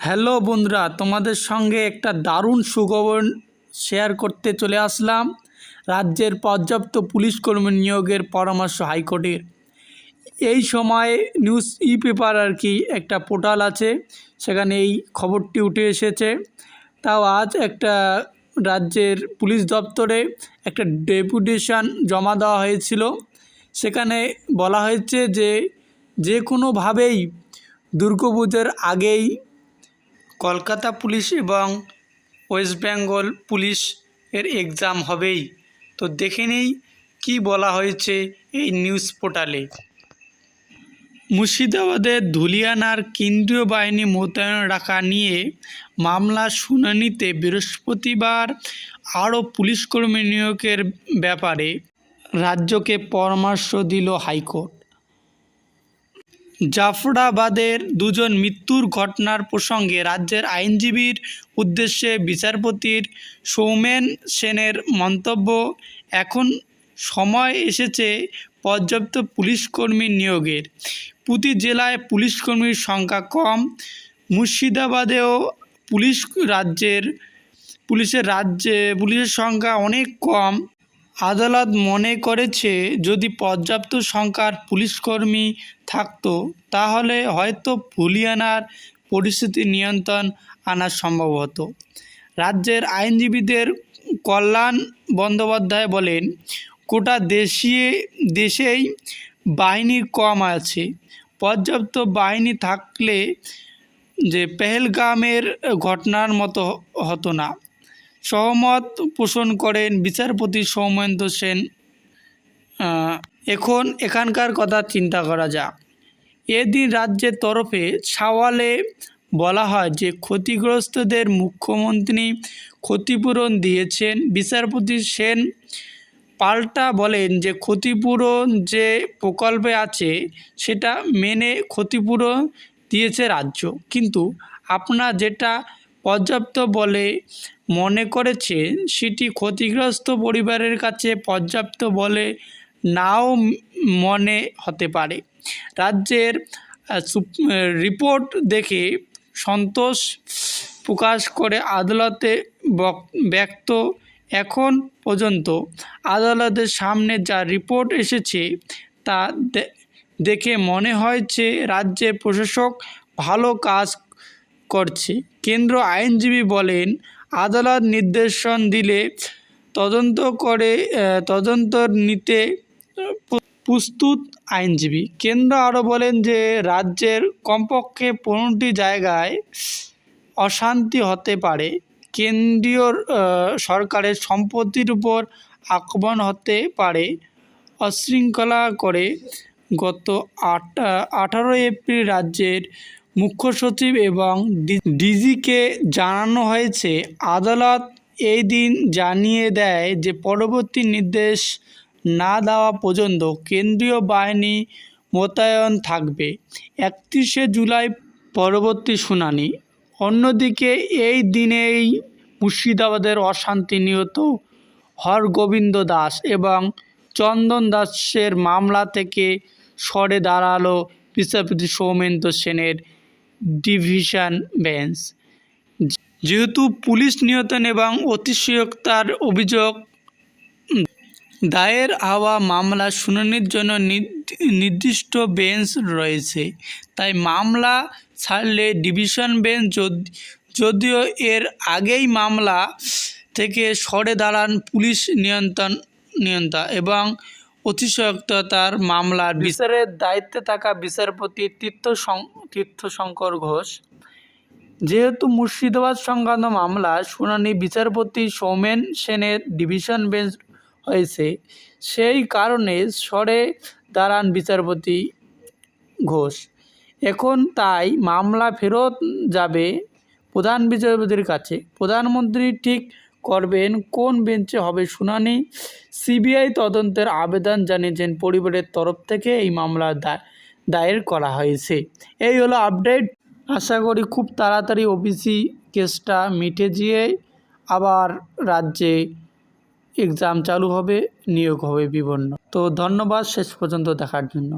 Hello বন্ধুরা, তোমাদের সঙ্গে একটা দারুণ সুখবর শেয়ার করতে চলে আসলাম। রাজ্যের পর্যাপ্ত পুলিশ কর্মী নিয়োগের পরামর্শ হাইকোর্টের। এই সময় নিউজ পেপার একটা পোর্টাল আছে, সেখানে এই খবরটি উঠে এসেছে। তাও আজ একটা রাজ্যের পুলিশ দপ্তরে একটা ডেপুটেশন জমা দেওয়া হয়েছিল। সেখানে বলা হয়েছে যে কোনোভাবেই দুর্গাপুজোর আগেই কলকাতা পুলিশ এবং ওয়েস্ট বেঙ্গল পুলিশ এর এক্সাম হবেই। তো দেখে নেই কী বলা হয়েছে এই নিউজ পোর্টালে। মুর্শিদাবাদের ধুলিয়ানার কেন্দ্রীয় বাহিনী মোতায়েন রাখা নিয়ে মামলার শুনানিতে বৃহস্পতিবার আরও পুলিশকর্মী নিয়োগের ব্যাপারে রাজ্যকে পরামর্শ দিল হাইকোর্ট। জাফরাবাদের দুজন মৃত্যুর ঘটনার প্রসঙ্গে রাজ্যের আইনজীবীর উদ্দেশ্যে বিচারপতি সৌমেন সেনের মন্তব্য, এখন সময় এসেছে পর্যাপ্ত পুলিশকর্মী নিয়োগের। প্রতি জেলায় পুলিশকর্মীর সংখ্যা কম, মুর্শিদাবাদেও পুলিশের সংখ্যা অনেক কম। আদালত মনে করেছে যদি পর্যাপ্ত সংখ্যার পুলিশকর্মী থাকতো তাহলে হয়তো ধুলিয়ানার পরিস্থিতি নিয়ন্ত্রণ আনা সম্ভব হতো। রাজ্যের আইনজীবীদের কল্যাণ বন্দ্যোপাধ্যায় বলেন, গোটা দেশেই বাহিনী কম আছে, পর্যাপ্ত বাহিনী থাকলে পেহেলগামের ঘটনার মতো হতো না। সহমত পোষণ করেন বিচারপতি সৌমেন্দ্র সেন। এখানকার কথা চিন্তা করা যাক। এদিন রাজ্যের তরফে সওয়ালে বলা হয় যে ক্ষতিগ্রস্তদের মুখ্যমন্ত্রী ক্ষতিপূরণ দিয়েছেন। বিচারপতি সেন পাল্টা বলেন যে ক্ষতিপূরণ যে প্রকল্পে আছে সেটা মেনে ক্ষতিপূরণ দিয়েছে রাজ্য, কিন্তু আপনারা যেটা পর্যাপ্ত বলে মনে করেছেন সেটি ক্ষতিগ্রস্ত পরিবারের কাছে পর্যাপ্ত বলে নাও মনে হতে পারে। রাজ্যের রিপোর্ট দেখে সন্তোষ প্রকাশ করে আদালতে ব্যক্ত। এখন পর্যন্ত আদালতের সামনে যা রিপোর্ট এসেছে তা দেখে মনে হয়েছে রাজ্যের প্রশাসক ভালো কাজ করছে। কেন্দ্র আইনজীবী বলেন, আদালত নির্দেশন দিলে তদন্ত নিতে প্রস্তুত আইনজীবী। কেন্দ্র আরও বলেন যে রাজ্যের কমপক্ষে 15টি জায়গায় অশান্তি হতে পারে, কেন্দ্রীয় সরকারের সম্পত্তির উপর আক্রমণ হতে পারে। অশৃঙ্খলা করে গত 18 এপ্রিল রাজ্যের মুখ্য সচিব এবং ডিজিকে জানানো হয়েছে। আদালত এই দিন জানিয়ে দেয় যে পরবর্তী নির্দেশ না দেওয়া পর্যন্ত কেন্দ্রীয় বাহিনী মোতায়েন থাকবে। 31শে জুলাই পরবর্তী শুনানি। অন্যদিকে এই দিনেই মুর্শিদাবাদের অশান্তি নিহত হরগোবিন্দ দাস এবং চন্দন দাসের মামলা থেকে সরে দাঁড়ালো বিচারপতি সৌমেন্দ্র সেনের ডিভিশন বেঞ্চ। যেহেতু পুলিশ নিয়ন্ত্রণ এবং অতিশয়োক্তার অভিযোগ দায়ের হওয়া মামলা শুনানির জন্য নির্দিষ্ট বেঞ্চ রয়েছে, তাই মামলা ছাড়লে ডিভিশন বেঞ্চ যদিও এর আগেই মামলা থেকে সরে দাঁড়ান পুলিশ নিয়ন্ত্রণ এবং অতিশয়োক্ততার মামলার বিচারের দায়িত্বে থাকা বিচারপতি তীর্থশঙ্কর ঘোষ। যেহেতু মুর্শিদাবাদ সংক্রান্ত মামলা শুনানি বিচারপতি সৌমেন সেনের ডিভিশন বেঞ্চ হয়েছে, সেই কারণে সরে দাঁড়ান বিচারপতি ঘোষ। এখন তাই মামলা ফেরত যাবে প্রধান বিচারপতির কাছে। প্রধানমন্ত্রী ঠিক করবেন কোন বেঞ্চে হবে শুনানি। সিবিআই তদন্তের আবেদন জানিয়েছেন পরিবারের তরফ থেকে এই মামলা দায়ের করা হয়েছে। এই হলো আপডেট। আশা করি খুব তাড়াতাড়ি ওবিসি কেসটা মিটে গিয়ে আবার রাজ্যে এক্সাম চালু হবে, নিয়োগ হবে বিভিন্ন। তো ধন্যবাদ শেষ পর্যন্ত দেখার জন্য।